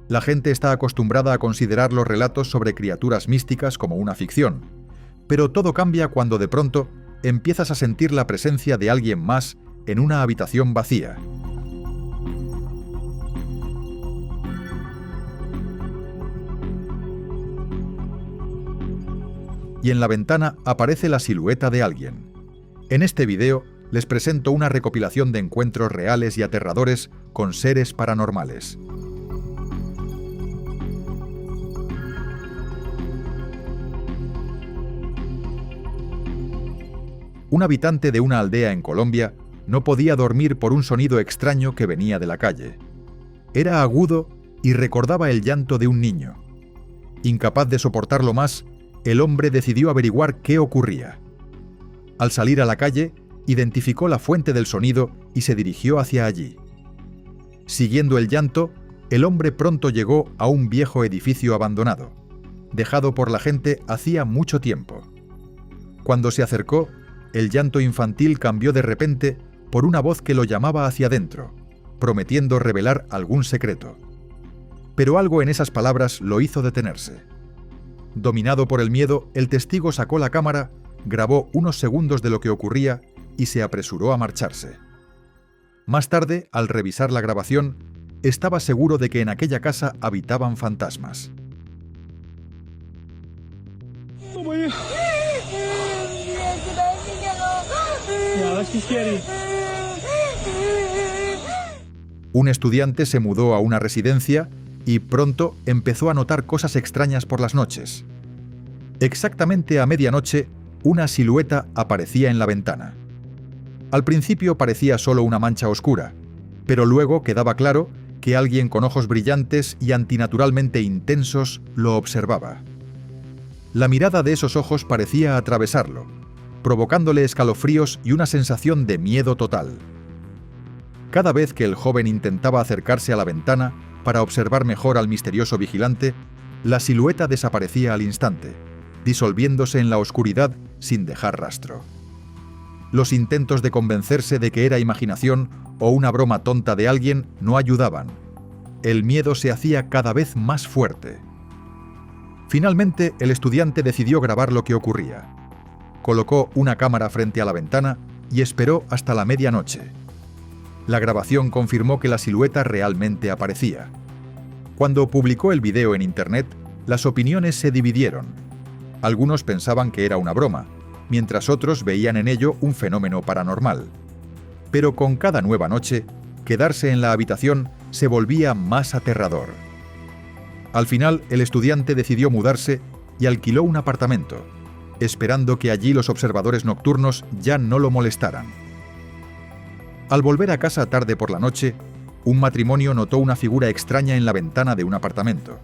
La gente está acostumbrada a considerar los relatos sobre criaturas místicas como una ficción, pero todo cambia cuando de pronto empiezas a sentir la presencia de alguien más en una habitación vacía. Y en la ventana aparece la silueta de alguien. En este video les presento una recopilación de encuentros reales y aterradores con seres paranormales. Un habitante de una aldea en Colombia no podía dormir por un sonido extraño que venía de la calle. Era agudo y recordaba el llanto de un niño. Incapaz de soportarlo más, el hombre decidió averiguar qué ocurría. Al salir a la calle, identificó la fuente del sonido y se dirigió hacia allí. Siguiendo el llanto, el hombre pronto llegó a un viejo edificio abandonado, dejado por la gente hacía mucho tiempo. Cuando se acercó, el llanto infantil cambió de repente por una voz que lo llamaba hacia adentro, prometiendo revelar algún secreto. Pero algo en esas palabras lo hizo detenerse. Dominado por el miedo, el testigo sacó la cámara, grabó unos segundos de lo que ocurría y se apresuró a marcharse. Más tarde, al revisar la grabación, estaba seguro de que en aquella casa habitaban fantasmas. Un estudiante se mudó a una residencia y pronto empezó a notar cosas extrañas por las noches. Exactamente a medianoche, una silueta aparecía en la ventana. Al principio parecía solo una mancha oscura, pero luego quedaba claro que alguien con ojos brillantes y antinaturalmente intensos lo observaba. La mirada de esos ojos parecía atravesarlo, provocándole escalofríos y una sensación de miedo total. Cada vez que el joven intentaba acercarse a la ventana para observar mejor al misterioso vigilante, la silueta desaparecía al instante, disolviéndose en la oscuridad sin dejar rastro. Los intentos de convencerse de que era imaginación o una broma tonta de alguien no ayudaban. El miedo se hacía cada vez más fuerte. Finalmente, el estudiante decidió grabar lo que ocurría. Colocó una cámara frente a la ventana y esperó hasta la medianoche. La grabación confirmó que la silueta realmente aparecía. Cuando publicó el video en internet, las opiniones se dividieron. Algunos pensaban que era una broma, mientras otros veían en ello un fenómeno paranormal. Pero con cada nueva noche, quedarse en la habitación se volvía más aterrador. Al final, el estudiante decidió mudarse y alquiló un apartamento, esperando que allí los observadores nocturnos ya no lo molestaran. Al volver a casa tarde por la noche, un matrimonio notó una figura extraña en la ventana de un apartamento.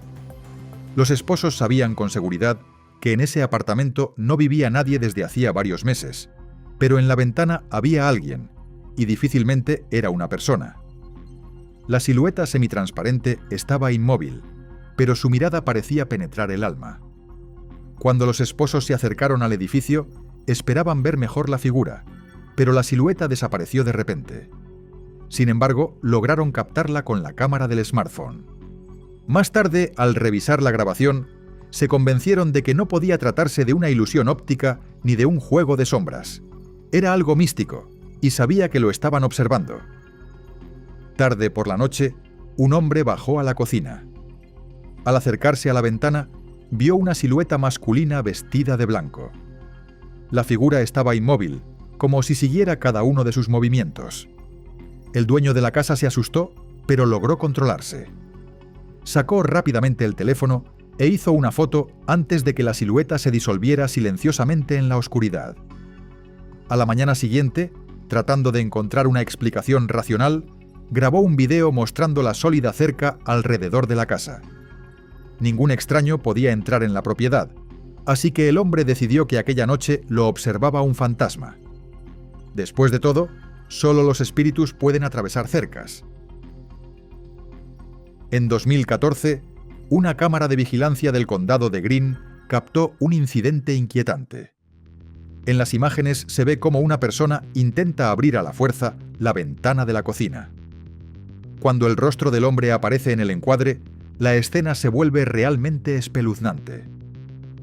Los esposos sabían con seguridad que en ese apartamento no vivía nadie desde hacía varios meses, pero en la ventana había alguien, y difícilmente era una persona. La silueta semitransparente estaba inmóvil, pero su mirada parecía penetrar el alma. Cuando los esposos se acercaron al edificio, esperaban ver mejor la figura, pero la silueta desapareció de repente. Sin embargo, lograron captarla con la cámara del smartphone. Más tarde, al revisar la grabación, se convencieron de que no podía tratarse de una ilusión óptica ni de un juego de sombras. Era algo místico, y sabía que lo estaban observando. Tarde por la noche, un hombre bajó a la cocina. Al acercarse a la ventana, vio una silueta masculina vestida de blanco. La figura estaba inmóvil, como si siguiera cada uno de sus movimientos. El dueño de la casa se asustó, pero logró controlarse. Sacó rápidamente el teléfono e hizo una foto antes de que la silueta se disolviera silenciosamente en la oscuridad. A la mañana siguiente, tratando de encontrar una explicación racional, grabó un video mostrando la sólida cerca alrededor de la casa. Ningún extraño podía entrar en la propiedad, así que el hombre decidió que aquella noche lo observaba un fantasma. Después de todo, solo los espíritus pueden atravesar cercas. En 2014, una cámara de vigilancia del condado de Greene captó un incidente inquietante. En las imágenes se ve cómo una persona intenta abrir a la fuerza la ventana de la cocina. Cuando el rostro del hombre aparece en el encuadre, la escena se vuelve realmente espeluznante.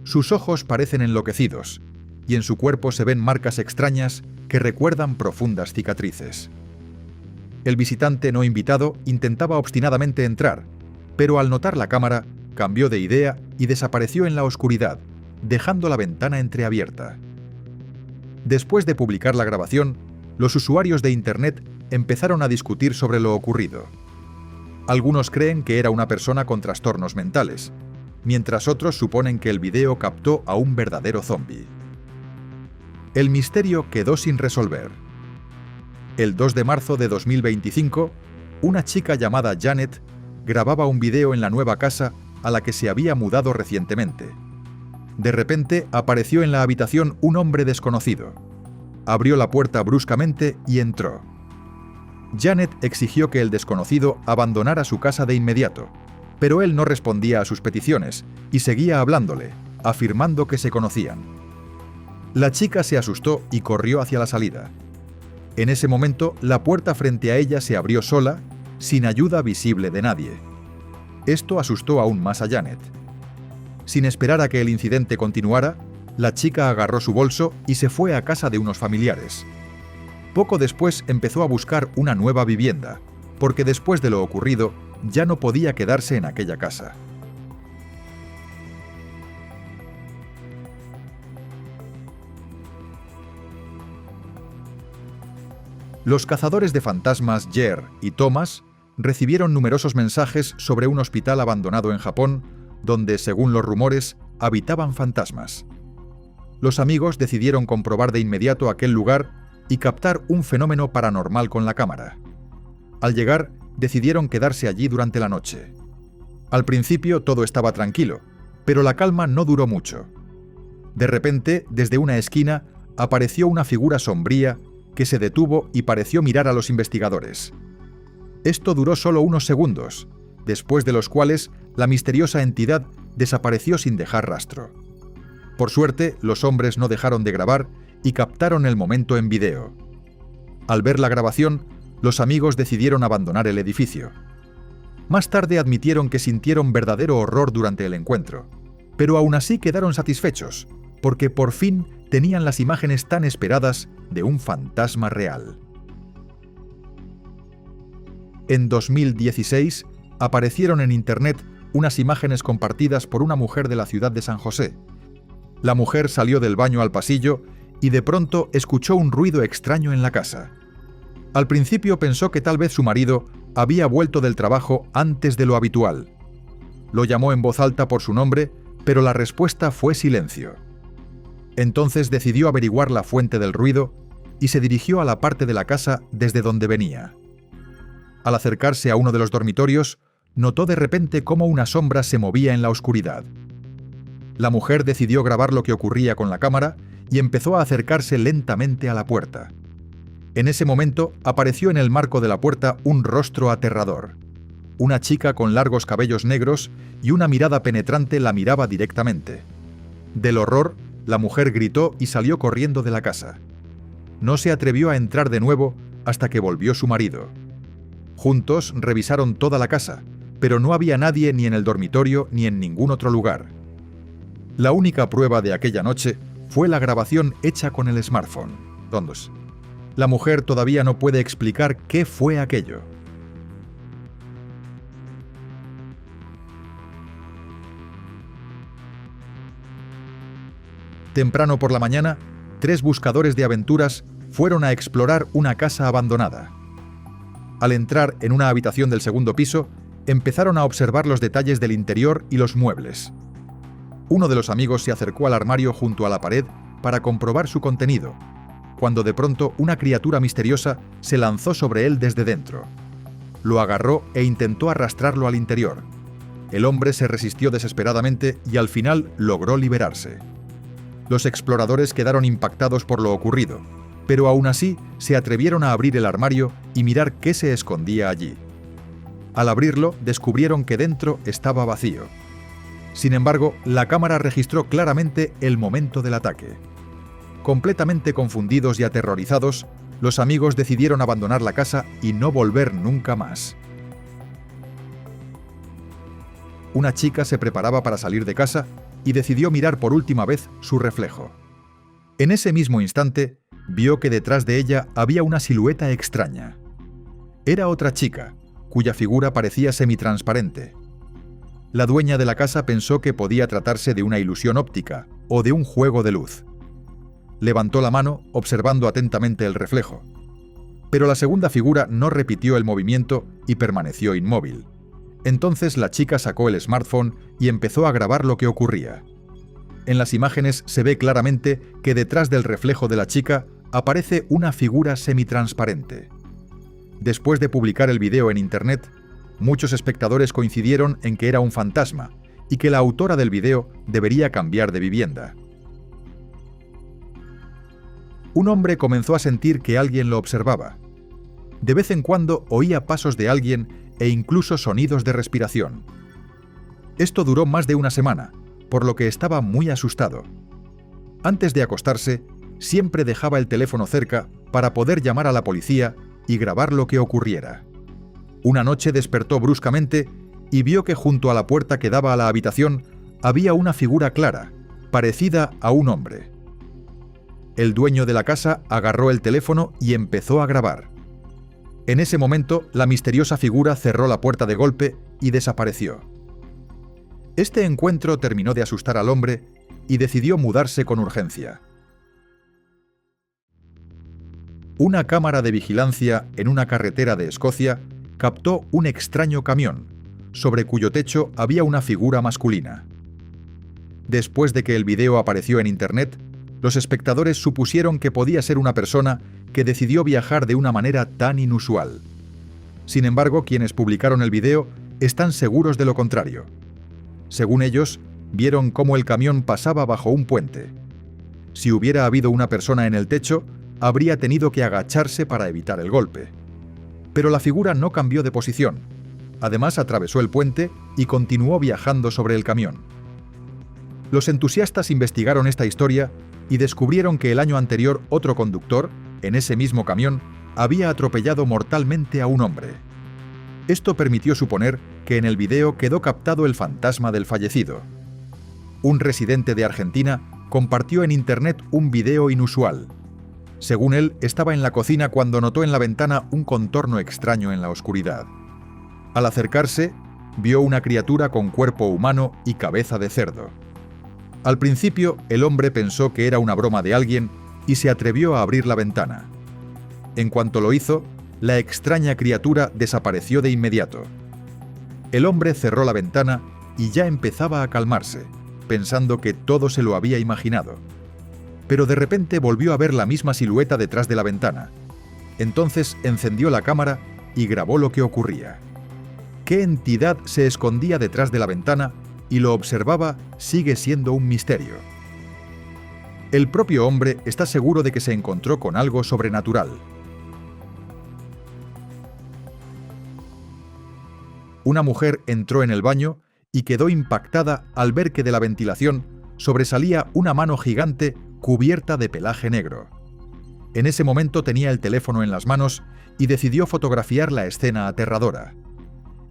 Sus ojos parecen enloquecidos, y en su cuerpo se ven marcas extrañas que recuerdan profundas cicatrices. El visitante no invitado intentaba obstinadamente entrar, pero al notar la cámara, cambió de idea y desapareció en la oscuridad, dejando la ventana entreabierta. Después de publicar la grabación, los usuarios de Internet empezaron a discutir sobre lo ocurrido. Algunos creen que era una persona con trastornos mentales, mientras otros suponen que el video captó a un verdadero zombi. El misterio quedó sin resolver. El 2 de marzo de 2025, una chica llamada Janet grababa un video en la nueva casa a la que se había mudado recientemente. De repente apareció en la habitación un hombre desconocido. Abrió la puerta bruscamente y entró. Janet exigió que el desconocido abandonara su casa de inmediato, pero él no respondía a sus peticiones y seguía hablándole, afirmando que se conocían. La chica se asustó y corrió hacia la salida. En ese momento, la puerta frente a ella se abrió sola, sin ayuda visible de nadie. Esto asustó aún más a Janet. Sin esperar a que el incidente continuara, la chica agarró su bolso y se fue a casa de unos familiares. Poco después empezó a buscar una nueva vivienda, porque después de lo ocurrido, ya no podía quedarse en aquella casa. Los cazadores de fantasmas Jer y Thomas recibieron numerosos mensajes sobre un hospital abandonado en Japón, donde, según los rumores, habitaban fantasmas. Los amigos decidieron comprobar de inmediato aquel lugar y captar un fenómeno paranormal con la cámara. Al llegar, decidieron quedarse allí durante la noche. Al principio todo estaba tranquilo, pero la calma no duró mucho. De repente, desde una esquina, apareció una figura sombría que se detuvo y pareció mirar a los investigadores. Esto duró solo unos segundos, después de los cuales la misteriosa entidad desapareció sin dejar rastro. Por suerte, los hombres no dejaron de grabar y captaron el momento en video. Al ver la grabación, los amigos decidieron abandonar el edificio. Más tarde admitieron que sintieron verdadero horror durante el encuentro, pero aún así quedaron satisfechos, porque por fin tenían las imágenes tan esperadas de un fantasma real. En 2016, aparecieron en Internet unas imágenes compartidas por una mujer de la ciudad de San José. La mujer salió del baño al pasillo y de pronto escuchó un ruido extraño en la casa. Al principio pensó que tal vez su marido había vuelto del trabajo antes de lo habitual. Lo llamó en voz alta por su nombre, pero la respuesta fue silencio. Entonces decidió averiguar la fuente del ruido y se dirigió a la parte de la casa desde donde venía. Al acercarse a uno de los dormitorios, notó de repente cómo una sombra se movía en la oscuridad. La mujer decidió grabar lo que ocurría con la cámara y empezó a acercarse lentamente a la puerta. En ese momento apareció en el marco de la puerta un rostro aterrador. Una chica con largos cabellos negros y una mirada penetrante la miraba directamente. Del horror, la mujer gritó y salió corriendo de la casa. No se atrevió a entrar de nuevo hasta que volvió su marido. Juntos revisaron toda la casa, pero no había nadie ni en el dormitorio ni en ningún otro lugar. La única prueba de aquella noche fue la grabación hecha con el smartphone. La mujer todavía no puede explicar qué fue aquello. Temprano por la mañana, 3 buscadores de aventuras fueron a explorar una casa abandonada. Al entrar en una habitación del segundo piso, empezaron a observar los detalles del interior y los muebles. Uno de los amigos se acercó al armario junto a la pared para comprobar su contenido, cuando de pronto una criatura misteriosa se lanzó sobre él desde dentro. Lo agarró e intentó arrastrarlo al interior. El hombre se resistió desesperadamente y al final logró liberarse. Los exploradores quedaron impactados por lo ocurrido, pero aún así se atrevieron a abrir el armario y mirar qué se escondía allí. Al abrirlo, descubrieron que dentro estaba vacío. Sin embargo, la cámara registró claramente el momento del ataque. Completamente confundidos y aterrorizados, los amigos decidieron abandonar la casa y no volver nunca más. una chica se preparaba para salir de casa y decidió mirar por última vez su reflejo. En ese mismo instante, vio que detrás de ella había una silueta extraña. Era otra chica, cuya figura parecía semitransparente. La dueña de la casa pensó que podía tratarse de una ilusión óptica o de un juego de luz. Levantó la mano, observando atentamente el reflejo. Pero la segunda figura no repitió el movimiento y permaneció inmóvil. Entonces la chica sacó el smartphone y empezó a grabar lo que ocurría. En las imágenes se ve claramente que detrás del reflejo de la chica aparece una figura semitransparente. Después de publicar el video en Internet, muchos espectadores coincidieron en que era un fantasma y que la autora del video debería cambiar de vivienda. Un hombre comenzó a sentir que alguien lo observaba. De vez en cuando oía pasos de alguien e incluso sonidos de respiración. Esto duró más de una semana, por lo que estaba muy asustado. Antes de acostarse, siempre dejaba el teléfono cerca para poder llamar a la policía y grabar lo que ocurriera. Una noche despertó bruscamente y vio que junto a la puerta que daba a la habitación había una figura clara, parecida a un hombre. El dueño de la casa agarró el teléfono y empezó a grabar. En ese momento, la misteriosa figura cerró la puerta de golpe y desapareció. Este encuentro terminó de asustar al hombre y decidió mudarse con urgencia. Una cámara de vigilancia en una carretera de Escocia captó un extraño camión, sobre cuyo techo había una figura masculina. Después de que el video apareció en Internet, los espectadores supusieron que podía ser una persona que decidió viajar de una manera tan inusual. Sin embargo, quienes publicaron el video están seguros de lo contrario. Según ellos, vieron cómo el camión pasaba bajo un puente. Si hubiera habido una persona en el techo, habría tenido que agacharse para evitar el golpe. Pero la figura no cambió de posición. Además, atravesó el puente y continuó viajando sobre el camión. Los entusiastas investigaron esta historia y descubrieron que el año anterior otro conductor, en ese mismo camión, había atropellado mortalmente a un hombre. Esto permitió suponer que en el video quedó captado el fantasma del fallecido. Un residente de Argentina compartió en Internet un video inusual. Según él, estaba en la cocina cuando notó en la ventana un contorno extraño en la oscuridad. Al acercarse, vio una criatura con cuerpo humano y cabeza de cerdo. Al principio, el hombre pensó que era una broma de alguien y se atrevió a abrir la ventana. En cuanto lo hizo, la extraña criatura desapareció de inmediato. El hombre cerró la ventana y ya empezaba a calmarse, pensando que todo se lo había imaginado. Pero de repente volvió a ver la misma silueta detrás de la ventana. Entonces encendió la cámara y grabó lo que ocurría. ¿Qué entidad se escondía detrás de la ventana y lo observaba sigue siendo un misterio? El propio hombre está seguro de que se encontró con algo sobrenatural. Una mujer entró en el baño y quedó impactada al ver que de la ventilación sobresalía una mano gigante cubierta de pelaje negro. En ese momento tenía el teléfono en las manos y decidió fotografiar la escena aterradora.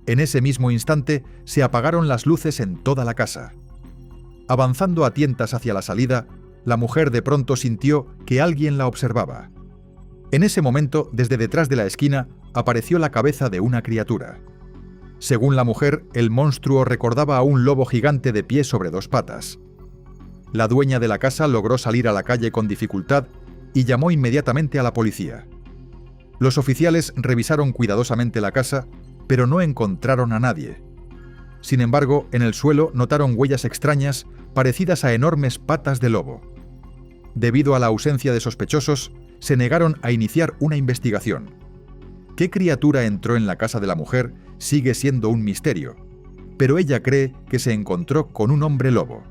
En ese mismo instante se apagaron las luces en toda la casa. Avanzando a tientas hacia la salida, la mujer de pronto sintió que alguien la observaba. En ese momento, desde detrás de la esquina, apareció la cabeza de una criatura. Según la mujer, el monstruo recordaba a un lobo gigante de pie sobre dos patas. La dueña de la casa logró salir a la calle con dificultad y llamó inmediatamente a la policía. Los oficiales revisaron cuidadosamente la casa, pero no encontraron a nadie. Sin embargo, en el suelo notaron huellas extrañas parecidas a enormes patas de lobo. Debido a la ausencia de sospechosos, se negaron a iniciar una investigación. ¿Qué criatura entró en la casa de la mujer? Sigue siendo un misterio, pero ella cree que se encontró con un hombre lobo.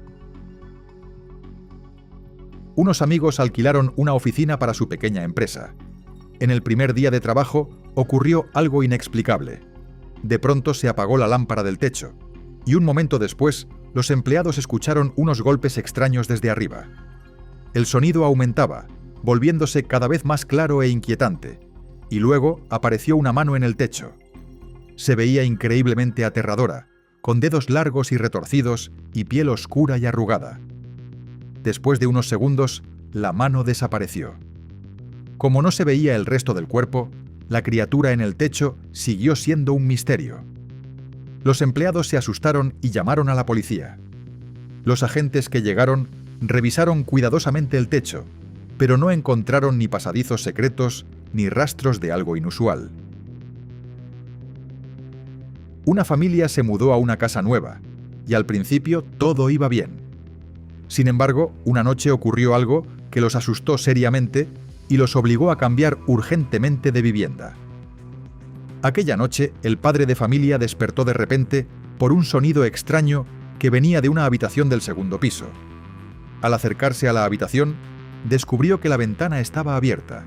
Unos amigos alquilaron una oficina para su pequeña empresa. En el primer día de trabajo ocurrió algo inexplicable. De pronto se apagó la lámpara del techo, y un momento después los empleados escucharon unos golpes extraños desde arriba. El sonido aumentaba, volviéndose cada vez más claro e inquietante, y luego apareció una mano en el techo. Se veía increíblemente aterradora, con dedos largos y retorcidos y piel oscura y arrugada. Después de unos segundos, la mano desapareció. Como no se veía el resto del cuerpo, la criatura en el techo siguió siendo un misterio. Los empleados se asustaron y llamaron a la policía. Los agentes que llegaron revisaron cuidadosamente el techo, pero no encontraron ni pasadizos secretos ni rastros de algo inusual. Una familia se mudó a una casa nueva, y al principio todo iba bien. Sin embargo, una noche ocurrió algo que los asustó seriamente y los obligó a cambiar urgentemente de vivienda. Aquella noche, el padre de familia despertó de repente por un sonido extraño que venía de una habitación del segundo piso. Al acercarse a la habitación, descubrió que la ventana estaba abierta.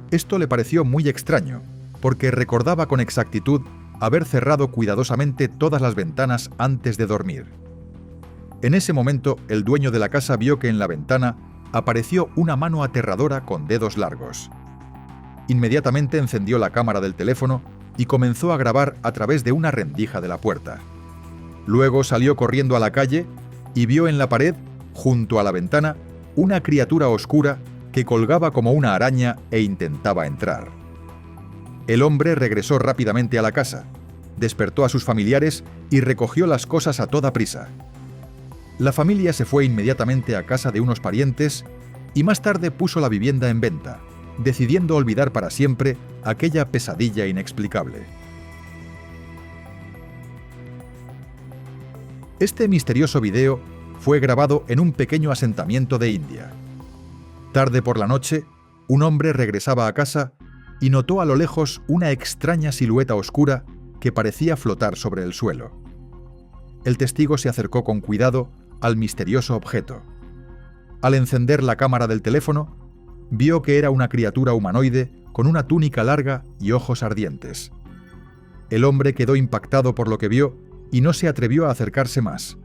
Esto le pareció muy extraño, porque recordaba con exactitud haber cerrado cuidadosamente todas las ventanas antes de dormir. En ese momento, el dueño de la casa vio que en la ventana apareció una mano aterradora con dedos largos. Inmediatamente encendió la cámara del teléfono y comenzó a grabar a través de una rendija de la puerta. Luego salió corriendo a la calle y vio en la pared, junto a la ventana, una criatura oscura que colgaba como una araña e intentaba entrar. El hombre regresó rápidamente a la casa, despertó a sus familiares y recogió las cosas a toda prisa. La familia se fue inmediatamente a casa de unos parientes y más tarde puso la vivienda en venta, decidiendo olvidar para siempre aquella pesadilla inexplicable. Este misterioso video fue grabado en un pequeño asentamiento de India. Tarde por la noche, un hombre regresaba a casa y notó a lo lejos una extraña silueta oscura que parecía flotar sobre el suelo. El testigo se acercó con cuidado al misterioso objeto. Al encender la cámara del teléfono, vio que era una criatura humanoide con una túnica larga y ojos ardientes. El hombre quedó impactado por lo que vio y no se atrevió a acercarse más.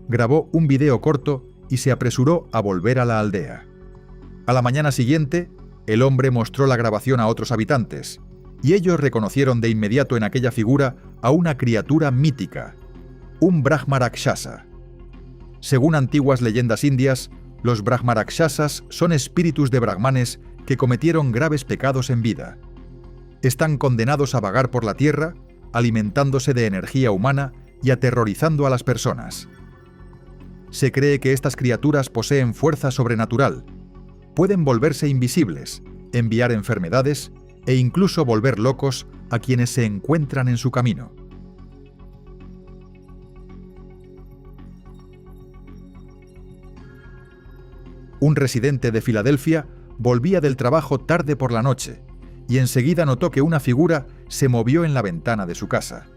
Grabó un video corto y se apresuró a volver a la aldea. A la mañana siguiente, el hombre mostró la grabación a otros habitantes, y ellos reconocieron de inmediato en aquella figura a una criatura mítica, un Brahmarakshasa. Según antiguas leyendas indias, los Brahmarakshasas son espíritus de brahmanes que cometieron graves pecados en vida. Están condenados a vagar por la tierra, alimentándose de energía humana y aterrorizando a las personas. Se cree que estas criaturas poseen fuerza sobrenatural, pueden volverse invisibles, enviar enfermedades e incluso volver locos a quienes se encuentran en su camino. Un residente de Filadelfia volvía del trabajo tarde por la noche y enseguida notó que una figura se movió en la ventana de su casa.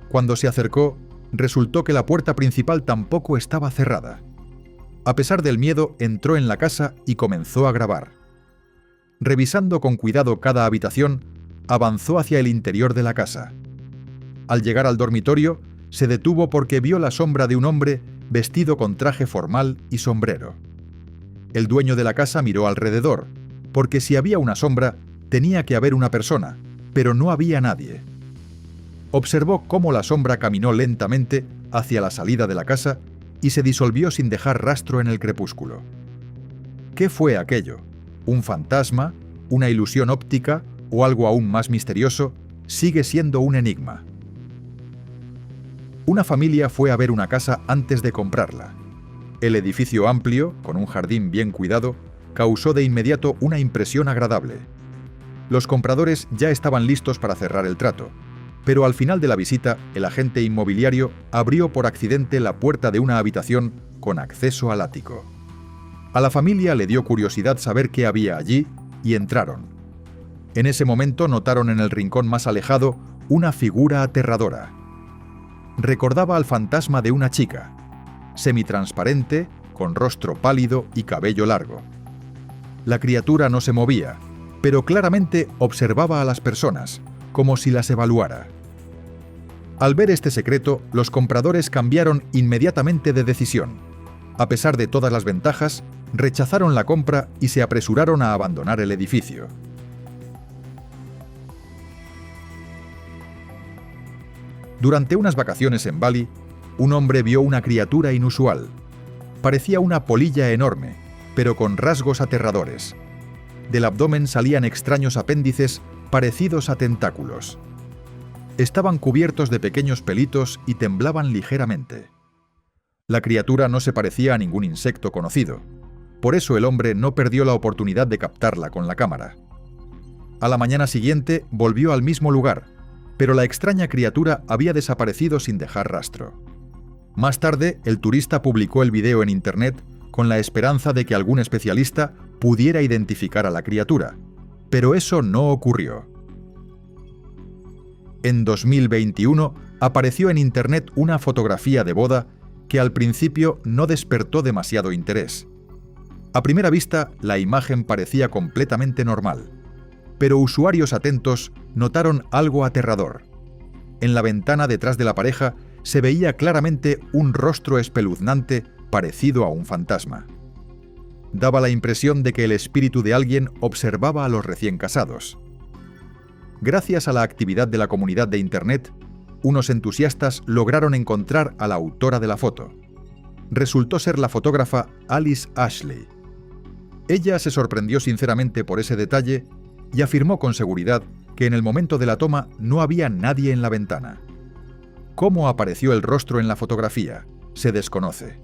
Cuando se acercó, resultó que la puerta principal tampoco estaba cerrada. A pesar del miedo, entró en la casa y comenzó a grabar. Revisando con cuidado cada habitación, avanzó hacia el interior de la casa. Al llegar al dormitorio, se detuvo porque vio la sombra de un hombre vestido con traje formal y sombrero. El dueño de la casa miró alrededor, porque si había una sombra, tenía que haber una persona, pero no había nadie. Observó cómo la sombra caminó lentamente hacia la salida de la casa y se disolvió sin dejar rastro en el crepúsculo. ¿Qué fue aquello? ¿Un fantasma? ¿Una ilusión óptica? ¿O algo aún más misterioso? Sigue siendo un enigma. Una familia fue a ver una casa antes de comprarla. El edificio amplio, con un jardín bien cuidado, causó de inmediato una impresión agradable. Los compradores ya estaban listos para cerrar el trato, pero al final de la visita, el agente inmobiliario abrió por accidente la puerta de una habitación con acceso al ático. A la familia le dio curiosidad saber qué había allí y entraron. En ese momento notaron en el rincón más alejado una figura aterradora. Recordaba al fantasma de una chica, semitransparente, con rostro pálido y cabello largo. La criatura no se movía, pero claramente observaba a las personas, como si las evaluara. Al ver este secreto, los compradores cambiaron inmediatamente de decisión. A pesar de todas las ventajas, rechazaron la compra y se apresuraron a abandonar el edificio. Durante unas vacaciones en Bali, un hombre vio una criatura inusual. Parecía una polilla enorme, pero con rasgos aterradores. Del abdomen salían extraños apéndices parecidos a tentáculos. Estaban cubiertos de pequeños pelitos y temblaban ligeramente. La criatura no se parecía a ningún insecto conocido. Por eso el hombre no perdió la oportunidad de captarla con la cámara. A la mañana siguiente volvió al mismo lugar, pero la extraña criatura había desaparecido sin dejar rastro. Más tarde, el turista publicó el video en Internet con la esperanza de que algún especialista pudiera identificar a la criatura, pero eso no ocurrió. En 2021 apareció en Internet una fotografía de boda que al principio no despertó demasiado interés. A primera vista, la imagen parecía completamente normal, pero usuarios atentos notaron algo aterrador. En la ventana detrás de la pareja se veía claramente un rostro espeluznante parecido a un fantasma. Daba la impresión de que el espíritu de alguien observaba a los recién casados. Gracias a la actividad de la comunidad de Internet, unos entusiastas lograron encontrar a la autora de la foto. Resultó ser la fotógrafa Alice Ashley. Ella se sorprendió sinceramente por ese detalle y afirmó con seguridad que en el momento de la toma no había nadie en la ventana. ¿Cómo apareció el rostro en la fotografía? Se desconoce.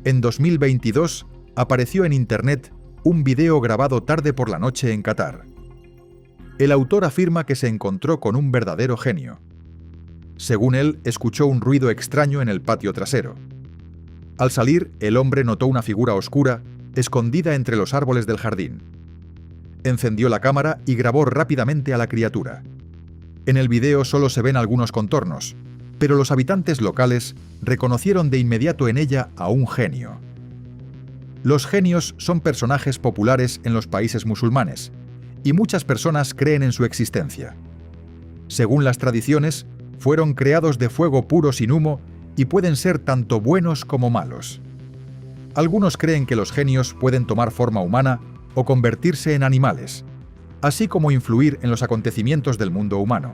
En 2022 apareció en Internet un video grabado tarde por la noche en Qatar. El autor afirma que se encontró con un verdadero genio. Según él, escuchó un ruido extraño en el patio trasero. Al salir, el hombre notó una figura oscura escondida entre los árboles del jardín. Encendió la cámara y grabó rápidamente a la criatura. En el video solo se ven algunos contornos, pero los habitantes locales reconocieron de inmediato en ella a un genio. Los genios son personajes populares en los países musulmanes, y muchas personas creen en su existencia. Según las tradiciones, fueron creados de fuego puro sin humo y pueden ser tanto buenos como malos. Algunos creen que los genios pueden tomar forma humana o convertirse en animales, así como influir en los acontecimientos del mundo humano.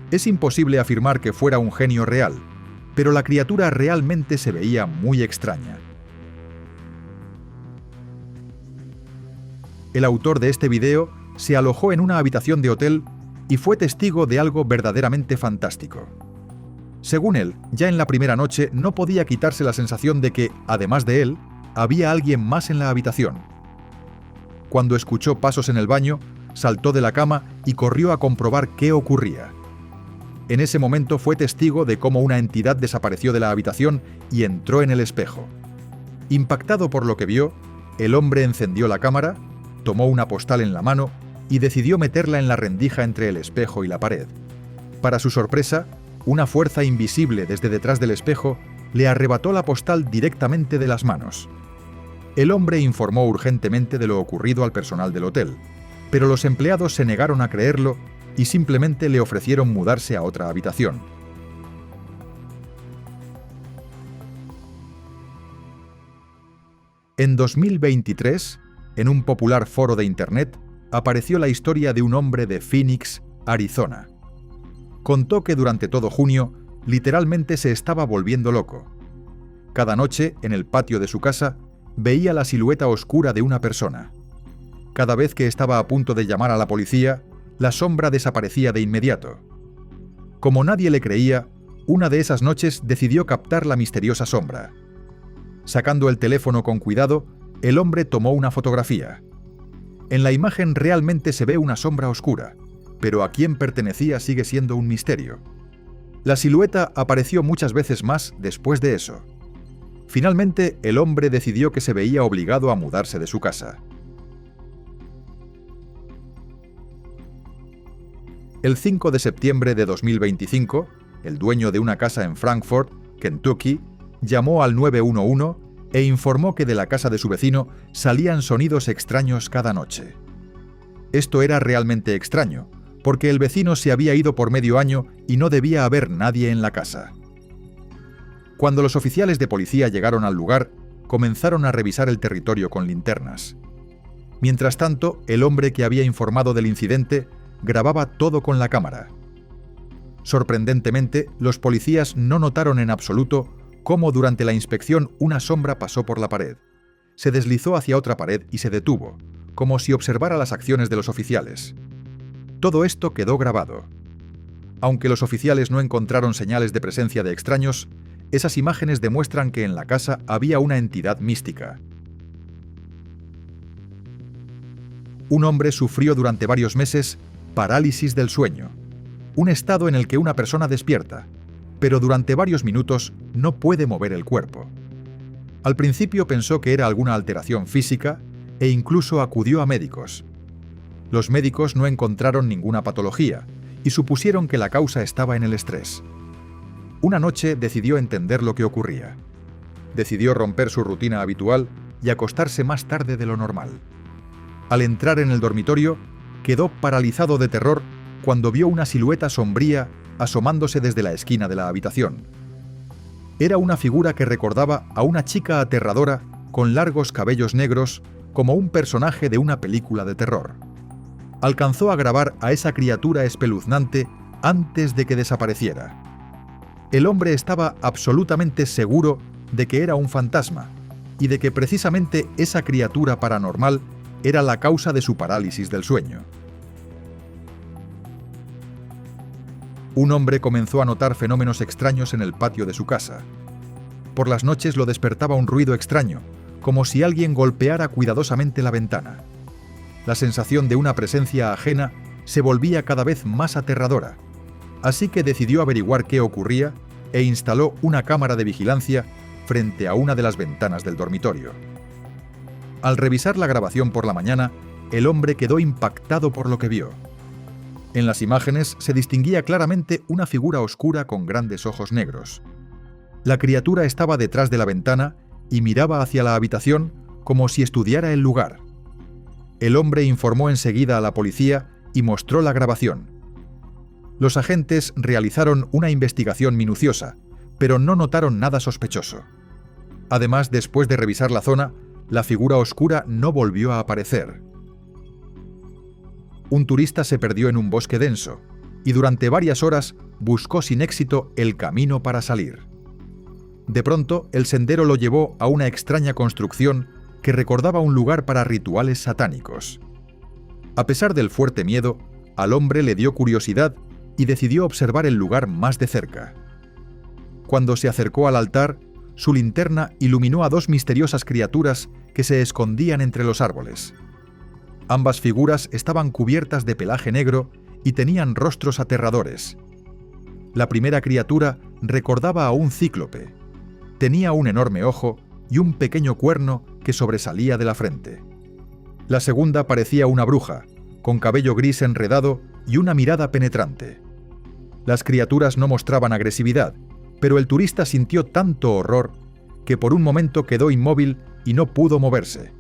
Es imposible afirmar que fuera un genio real, pero la criatura realmente se veía muy extraña. El autor de este video se alojó en una habitación de hotel y fue testigo de algo verdaderamente fantástico. Según él, ya en la primera noche no podía quitarse la sensación de que, además de él, había alguien más en la habitación. Cuando escuchó pasos en el baño, saltó de la cama y corrió a comprobar qué ocurría. En ese momento fue testigo de cómo una entidad desapareció de la habitación y entró en el espejo. Impactado por lo que vio, el hombre encendió la cámara, tomó una postal en la mano y decidió meterla en la rendija entre el espejo y la pared. Para su sorpresa, una fuerza invisible desde detrás del espejo le arrebató la postal directamente de las manos. El hombre informó urgentemente de lo ocurrido al personal del hotel, pero los empleados se negaron a creerlo y simplemente le ofrecieron mudarse a otra habitación. En 2023, en un popular foro de Internet, apareció la historia de un hombre de Phoenix, Arizona. Contó que durante todo junio, literalmente se estaba volviendo loco. Cada noche, en el patio de su casa, veía la silueta oscura de una persona. Cada vez que estaba a punto de llamar a la policía, la sombra desaparecía de inmediato. Como nadie le creía, una de esas noches decidió captar la misteriosa sombra. Sacando el teléfono con cuidado, el hombre tomó una fotografía. En la imagen realmente se ve una sombra oscura, pero a quién pertenecía sigue siendo un misterio. La silueta apareció muchas veces más después de eso. Finalmente, el hombre decidió que se veía obligado a mudarse de su casa. El 5 de septiembre de 2025, el dueño de una casa en Frankfort, Kentucky, llamó al 911 e informó que de la casa de su vecino salían sonidos extraños cada noche. Esto era realmente extraño, porque el vecino se había ido por medio año y no debía haber nadie en la casa. Cuando los oficiales de policía llegaron al lugar, comenzaron a revisar el territorio con linternas. Mientras tanto, el hombre que había informado del incidente grababa todo con la cámara. Sorprendentemente, los policías no notaron en absoluto cómo durante la inspección una sombra pasó por la pared. Se deslizó hacia otra pared y se detuvo, como si observara las acciones de los oficiales. Todo esto quedó grabado. Aunque los oficiales no encontraron señales de presencia de extraños, esas imágenes demuestran que en la casa había una entidad mística. Un hombre sufrió durante varios meses parálisis del sueño, un estado en el que una persona despierta, pero durante varios minutos no puede mover el cuerpo. Al principio pensó que era alguna alteración física e incluso acudió a médicos. Los médicos no encontraron ninguna patología y supusieron que la causa estaba en el estrés. Una noche decidió entender lo que ocurría. Decidió romper su rutina habitual y acostarse más tarde de lo normal. Al entrar en el dormitorio, quedó paralizado de terror cuando vio una silueta sombría asomándose desde la esquina de la habitación. Era una figura que recordaba a una chica aterradora con largos cabellos negros, como un personaje de una película de terror. Alcanzó a grabar a esa criatura espeluznante antes de que desapareciera. El hombre estaba absolutamente seguro de que era un fantasma y de que precisamente esa criatura paranormal era la causa de su parálisis del sueño. Un hombre comenzó a notar fenómenos extraños en el patio de su casa. Por las noches lo despertaba un ruido extraño, como si alguien golpeara cuidadosamente la ventana. La sensación de una presencia ajena se volvía cada vez más aterradora, así que decidió averiguar qué ocurría e instaló una cámara de vigilancia frente a una de las ventanas del dormitorio. Al revisar la grabación por la mañana, el hombre quedó impactado por lo que vio. En las imágenes se distinguía claramente una figura oscura con grandes ojos negros. La criatura estaba detrás de la ventana y miraba hacia la habitación como si estudiara el lugar. El hombre informó enseguida a la policía y mostró la grabación. Los agentes realizaron una investigación minuciosa, pero no notaron nada sospechoso. Además, después de revisar la zona, la figura oscura no volvió a aparecer. Un turista se perdió en un bosque denso y durante varias horas buscó sin éxito el camino para salir. De pronto, el sendero lo llevó a una extraña construcción que recordaba un lugar para rituales satánicos. A pesar del fuerte miedo, al hombre le dio curiosidad y decidió observar el lugar más de cerca. Cuando se acercó al altar, su linterna iluminó a dos misteriosas criaturas que se escondían entre los árboles. Ambas figuras estaban cubiertas de pelaje negro y tenían rostros aterradores. La primera criatura recordaba a un cíclope. Tenía un enorme ojo y un pequeño cuerno que sobresalía de la frente. La segunda parecía una bruja, con cabello gris enredado y una mirada penetrante. Las criaturas no mostraban agresividad, pero el turista sintió tanto horror que por un momento quedó inmóvil y no pudo moverse.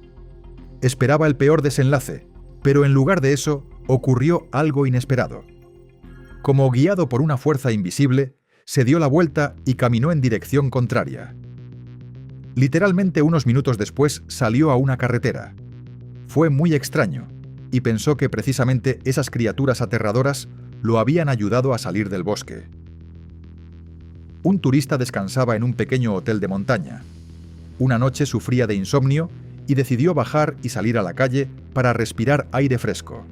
Esperaba el peor desenlace, pero en lugar de eso ocurrió algo inesperado. Como guiado por una fuerza invisible, se dio la vuelta y caminó en dirección contraria. Literalmente unos minutos después salió a una carretera. Fue muy extraño, y pensó que precisamente esas criaturas aterradoras lo habían ayudado a salir del bosque. Un turista descansaba en un pequeño hotel de montaña. Una noche sufría de insomnio y decidió bajar y salir a la calle para respirar aire fresco.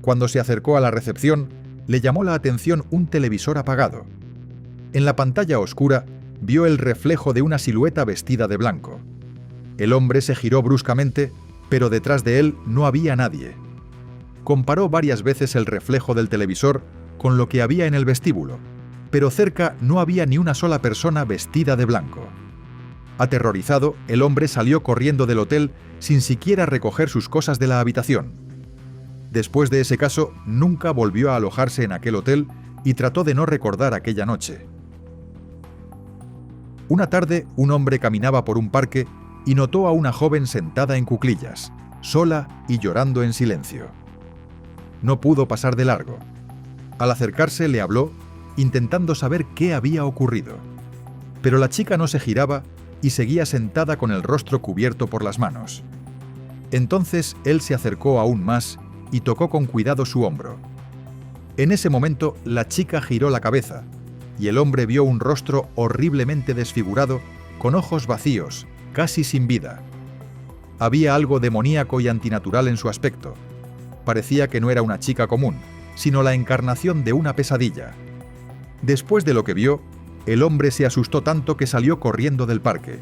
Cuando se acercó a la recepción, le llamó la atención un televisor apagado. En la pantalla oscura vio el reflejo de una silueta vestida de blanco. El hombre se giró bruscamente, pero detrás de él no había nadie. Comparó varias veces el reflejo del televisor con lo que había en el vestíbulo, pero cerca no había ni una sola persona vestida de blanco. Aterrorizado, el hombre salió corriendo del hotel sin siquiera recoger sus cosas de la habitación. Después de ese caso, nunca volvió a alojarse en aquel hotel y trató de no recordar aquella noche. Una tarde, un hombre caminaba por un parque y notó a una joven sentada en cuclillas, sola y llorando en silencio. No pudo pasar de largo. Al acercarse, le habló, intentando saber qué había ocurrido. Pero la chica no se giraba y seguía sentada con el rostro cubierto por las manos. Entonces él se acercó aún más y tocó con cuidado su hombro. En ese momento la chica giró la cabeza y el hombre vio un rostro horriblemente desfigurado, con ojos vacíos, casi sin vida. Había algo demoníaco y antinatural en su aspecto. Parecía que no era una chica común, sino la encarnación de una pesadilla. Después de lo que vio, el hombre se asustó tanto que salió corriendo del parque.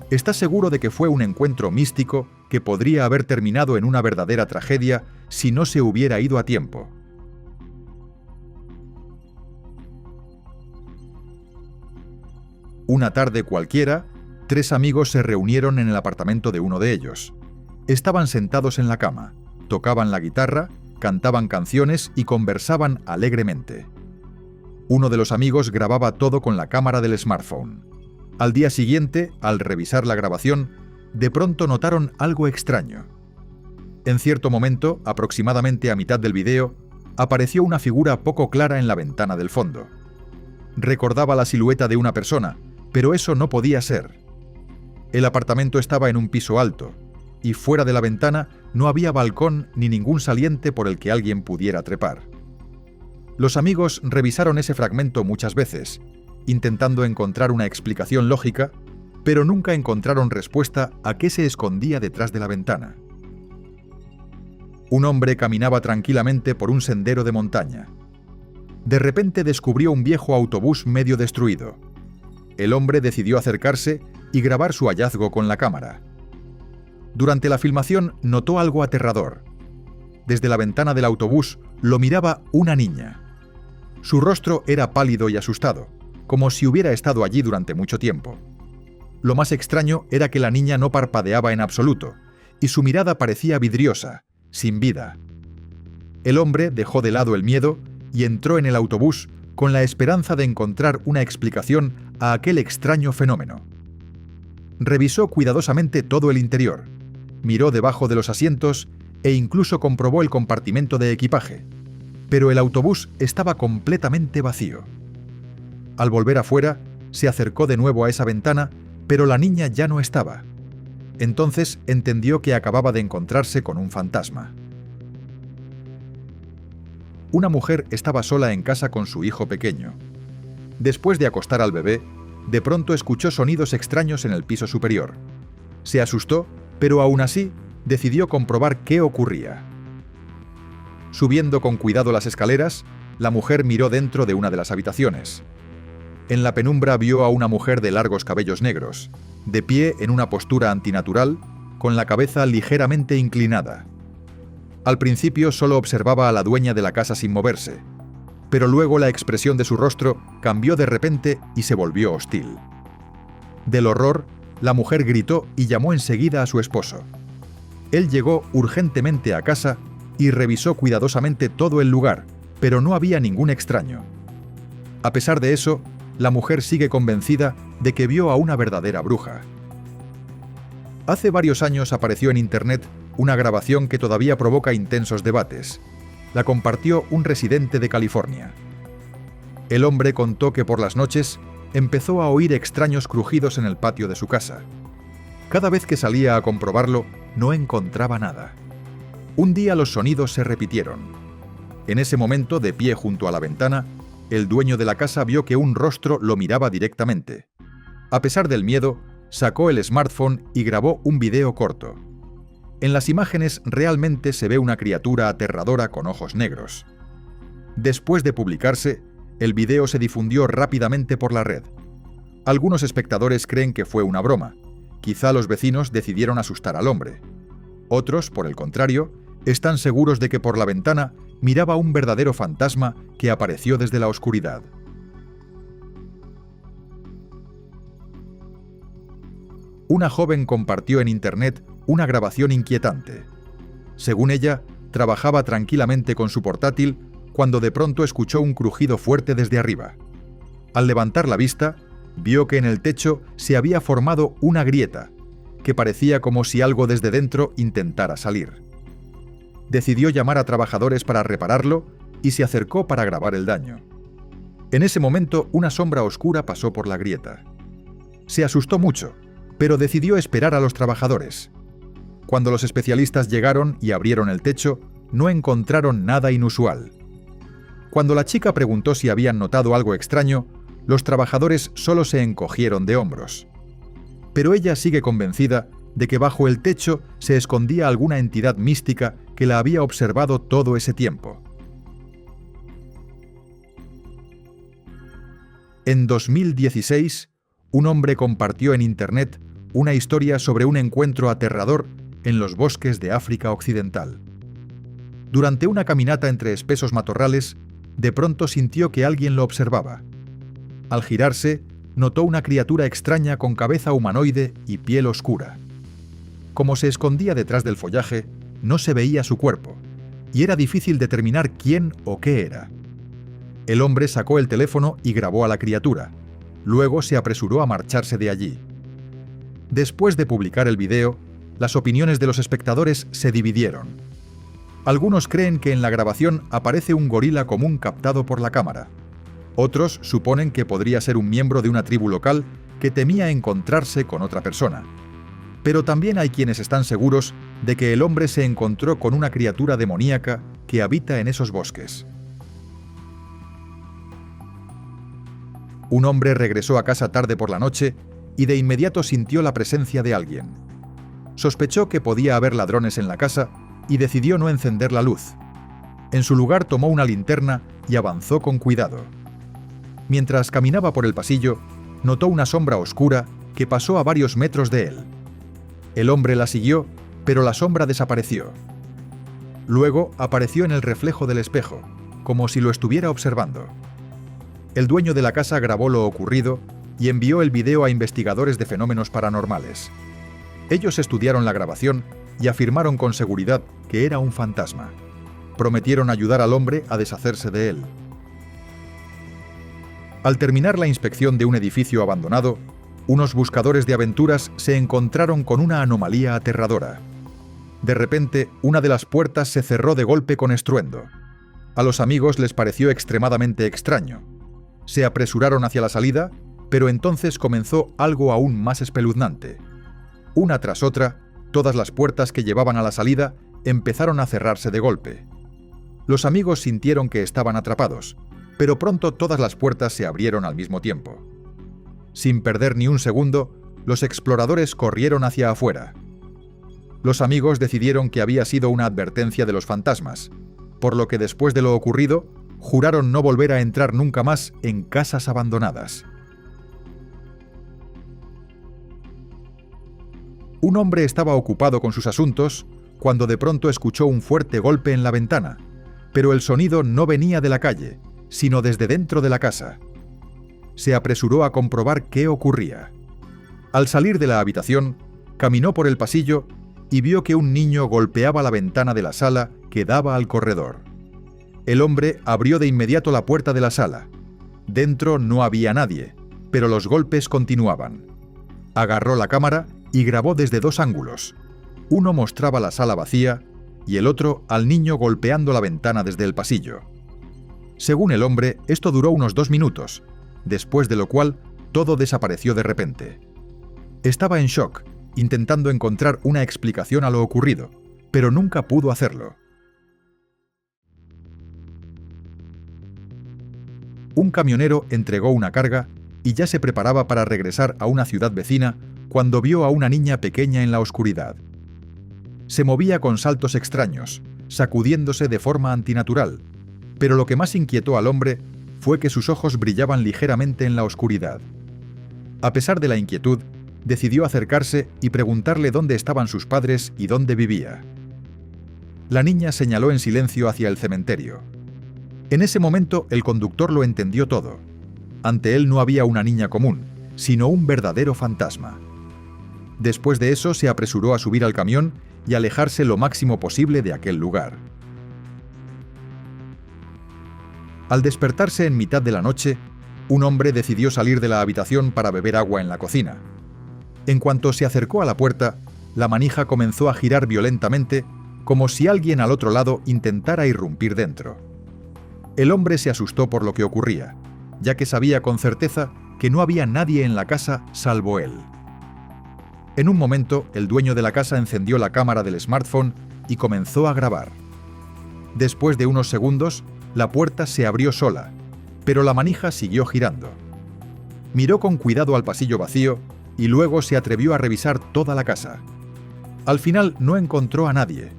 Está seguro de que fue un encuentro místico que podría haber terminado en una verdadera tragedia si no se hubiera ido a tiempo. Una tarde cualquiera, 3 amigos se reunieron en el apartamento de uno de ellos. Estaban sentados en la cama, tocaban la guitarra, cantaban canciones y conversaban alegremente. Uno de los amigos grababa todo con la cámara del smartphone. Al día siguiente, al revisar la grabación, de pronto notaron algo extraño. En cierto momento, aproximadamente a mitad del video, apareció una figura poco clara en la ventana del fondo. Recordaba la silueta de una persona, pero eso no podía ser. El apartamento estaba en un piso alto, y fuera de la ventana no había balcón ni ningún saliente por el que alguien pudiera trepar. Los amigos revisaron ese fragmento muchas veces, intentando encontrar una explicación lógica, pero nunca encontraron respuesta a qué se escondía detrás de la ventana. Un hombre caminaba tranquilamente por un sendero de montaña. De repente descubrió un viejo autobús medio destruido. El hombre decidió acercarse y grabar su hallazgo con la cámara. Durante la filmación notó algo aterrador. Desde la ventana del autobús lo miraba una niña. Su rostro era pálido y asustado, como si hubiera estado allí durante mucho tiempo. Lo más extraño era que la niña no parpadeaba en absoluto, y su mirada parecía vidriosa, sin vida. El hombre dejó de lado el miedo y entró en el autobús con la esperanza de encontrar una explicación a aquel extraño fenómeno. Revisó cuidadosamente todo el interior, miró debajo de los asientos e incluso comprobó el compartimento de equipaje, pero el autobús estaba completamente vacío. Al volver afuera, se acercó de nuevo a esa ventana, pero la niña ya no estaba. Entonces entendió que acababa de encontrarse con un fantasma. Una mujer estaba sola en casa con su hijo pequeño. Después de acostar al bebé, de pronto escuchó sonidos extraños en el piso superior. Se asustó, pero aún así decidió comprobar qué ocurría. Subiendo con cuidado las escaleras, la mujer miró dentro de una de las habitaciones. En la penumbra vio a una mujer de largos cabellos negros, de pie en una postura antinatural, con la cabeza ligeramente inclinada. Al principio solo observaba a la dueña de la casa sin moverse, pero luego la expresión de su rostro cambió de repente y se volvió hostil. Del horror, la mujer gritó y llamó enseguida a su esposo. Él llegó urgentemente a casa y revisó cuidadosamente todo el lugar, pero no había ningún extraño. A pesar de eso, la mujer sigue convencida de que vio a una verdadera bruja. Hace varios años apareció en Internet una grabación que todavía provoca intensos debates. La compartió un residente de California. El hombre contó que por las noches empezó a oír extraños crujidos en el patio de su casa. Cada vez que salía a comprobarlo, no encontraba nada. Un día los sonidos se repitieron. En ese momento, de pie junto a la ventana, el dueño de la casa vio que un rostro lo miraba directamente. A pesar del miedo, sacó el smartphone y grabó un video corto. En las imágenes realmente se ve una criatura aterradora con ojos negros. Después de publicarse, el video se difundió rápidamente por la red. Algunos espectadores creen que fue una broma. Quizá los vecinos decidieron asustar al hombre. Otros, por el contrario, están seguros de que por la ventana miraba un verdadero fantasma que apareció desde la oscuridad. Una joven compartió en Internet una grabación inquietante. Según ella, trabajaba tranquilamente con su portátil cuando de pronto escuchó un crujido fuerte desde arriba. Al levantar la vista, vio que en el techo se había formado una grieta, que parecía como si algo desde dentro intentara salir. Decidió llamar a trabajadores para repararlo y se acercó para grabar el daño. En ese momento, una sombra oscura pasó por la grieta. Se asustó mucho, pero decidió esperar a los trabajadores. Cuando los especialistas llegaron y abrieron el techo, no encontraron nada inusual. Cuando la chica preguntó si habían notado algo extraño, los trabajadores solo se encogieron de hombros. Pero ella sigue convencida de que bajo el techo se escondía alguna entidad mística que la había observado todo ese tiempo. En 2016, un hombre compartió en Internet una historia sobre un encuentro aterrador en los bosques de África Occidental. Durante una caminata entre espesos matorrales, de pronto sintió que alguien lo observaba. Al girarse, notó una criatura extraña con cabeza humanoide y piel oscura. Como se escondía detrás del follaje, no se veía su cuerpo, y era difícil determinar quién o qué era. El hombre sacó el teléfono y grabó a la criatura. Luego se apresuró a marcharse de allí. Después de publicar el video, las opiniones de los espectadores se dividieron. Algunos creen que en la grabación aparece un gorila común captado por la cámara. Otros suponen que podría ser un miembro de una tribu local que temía encontrarse con otra persona. Pero también hay quienes están seguros de que el hombre se encontró con una criatura demoníaca que habita en esos bosques. Un hombre regresó a casa tarde por la noche y de inmediato sintió la presencia de alguien. Sospechó que podía haber ladrones en la casa y decidió no encender la luz. En su lugar tomó una linterna y avanzó con cuidado. Mientras caminaba por el pasillo, notó una sombra oscura que pasó a varios metros de él. El hombre la siguió, pero la sombra desapareció. Luego apareció en el reflejo del espejo, como si lo estuviera observando. El dueño de la casa grabó lo ocurrido y envió el video a investigadores de fenómenos paranormales. Ellos estudiaron la grabación y afirmaron con seguridad que era un fantasma. Prometieron ayudar al hombre a deshacerse de él. Al terminar la inspección de un edificio abandonado, unos buscadores de aventuras se encontraron con una anomalía aterradora. De repente, una de las puertas se cerró de golpe con estruendo. A los amigos les pareció extremadamente extraño. Se apresuraron hacia la salida, pero entonces comenzó algo aún más espeluznante. Una tras otra, todas las puertas que llevaban a la salida empezaron a cerrarse de golpe. Los amigos sintieron que estaban atrapados, pero pronto todas las puertas se abrieron al mismo tiempo. Sin perder ni un segundo, los exploradores corrieron hacia afuera. Los amigos decidieron que había sido una advertencia de los fantasmas, por lo que después de lo ocurrido, juraron no volver a entrar nunca más en casas abandonadas. Un hombre estaba ocupado con sus asuntos cuando de pronto escuchó un fuerte golpe en la ventana, pero el sonido no venía de la calle, sino desde dentro de la casa. Se apresuró a comprobar qué ocurría. Al salir de la habitación, caminó por el pasillo y vio que un niño golpeaba la ventana de la sala que daba al corredor. El hombre abrió de inmediato la puerta de la sala. Dentro no había nadie, pero los golpes continuaban. Agarró la cámara y grabó desde dos ángulos. Uno mostraba la sala vacía y el otro al niño golpeando la ventana desde el pasillo. Según el hombre, esto duró unos 2 minutos, después de lo cual todo desapareció de repente. Estaba en shock, intentando encontrar una explicación a lo ocurrido, pero nunca pudo hacerlo. Un camionero entregó una carga y ya se preparaba para regresar a una ciudad vecina cuando vio a una niña pequeña en la oscuridad. Se movía con saltos extraños, sacudiéndose de forma antinatural, pero lo que más inquietó al hombre fue que sus ojos brillaban ligeramente en la oscuridad. A pesar de la inquietud, decidió acercarse y preguntarle dónde estaban sus padres y dónde vivía. La niña señaló en silencio hacia el cementerio. En ese momento el conductor lo entendió todo. Ante él no había una niña común, sino un verdadero fantasma. Después de eso se apresuró a subir al camión y alejarse lo máximo posible de aquel lugar. Al despertarse en mitad de la noche, un hombre decidió salir de la habitación para beber agua en la cocina. En cuanto se acercó a la puerta, la manija comenzó a girar violentamente, como si alguien al otro lado intentara irrumpir dentro. El hombre se asustó por lo que ocurría, ya que sabía con certeza que no había nadie en la casa salvo él. En un momento, el dueño de la casa encendió la cámara del smartphone y comenzó a grabar. Después de unos segundos, la puerta se abrió sola, pero la manija siguió girando. Miró con cuidado al pasillo vacío y luego se atrevió a revisar toda la casa. Al final no encontró a nadie.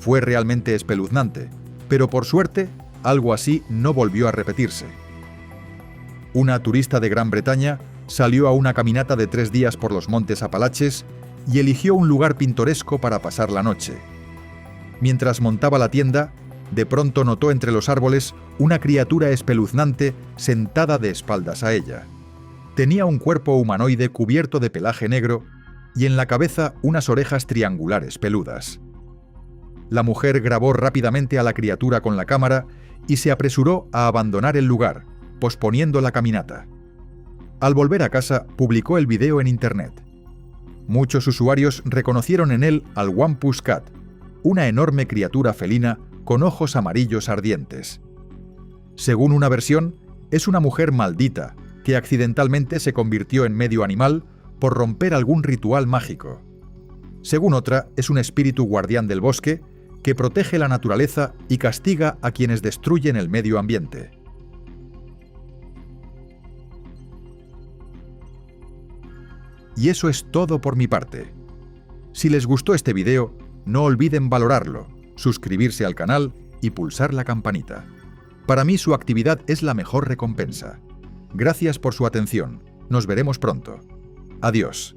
Fue realmente espeluznante, pero por suerte, algo así no volvió a repetirse. Una turista de Gran Bretaña salió a una caminata de 3 días por los Montes Apalaches y eligió un lugar pintoresco para pasar la noche. Mientras montaba la tienda, de pronto notó entre los árboles una criatura espeluznante sentada de espaldas a ella. Tenía un cuerpo humanoide cubierto de pelaje negro y en la cabeza unas orejas triangulares peludas. La mujer grabó rápidamente a la criatura con la cámara y se apresuró a abandonar el lugar, posponiendo la caminata. Al volver a casa, publicó el video en Internet. Muchos usuarios reconocieron en él al Wampus Cat, una enorme criatura felina con ojos amarillos ardientes. Según una versión, es una mujer maldita que accidentalmente se convirtió en medio animal por romper algún ritual mágico. Según otra, es un espíritu guardián del bosque que protege la naturaleza y castiga a quienes destruyen el medio ambiente. Y eso es todo por mi parte. Si les gustó este video, no olviden valorarlo, suscribirse al canal y pulsar la campanita. Para mí su actividad es la mejor recompensa. Gracias por su atención. Nos veremos pronto. Adiós.